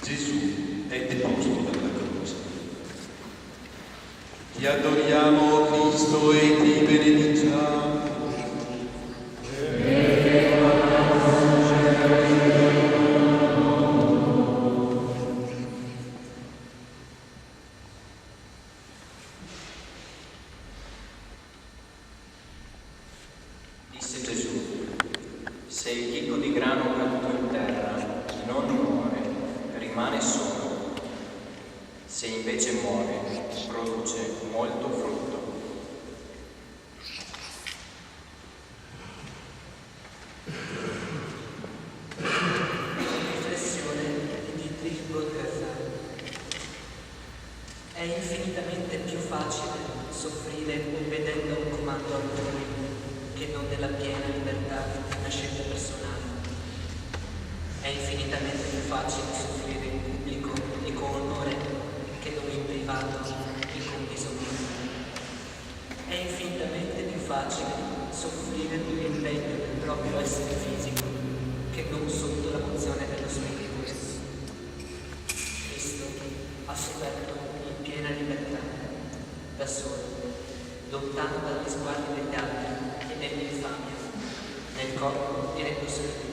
Gesù è deposto dalla croce. Ti adoriamo, Cristo, e ti benediciamo. Disse Gesù: se il chicco di grano caduto in terra non muore, rimane solo; se invece muore, produce molto frutto. Riflessione di Dietrich Bonhoeffer. È infinitamente più facile soffrire obbedendo a un comando altrui che non nella piena libertà di una scelta personale. È infinitamente più facile soffrire in pubblico e con onore che non in privato e con disonore. È infinitamente più facile soffrire nell'impegno del proprio essere fisico che non sotto la mozione dello spirito. Cristo ha sofferto in piena libertà, da solo, lontano dagli sguardi degli altri e dell'infamia, nel corpo di servizio.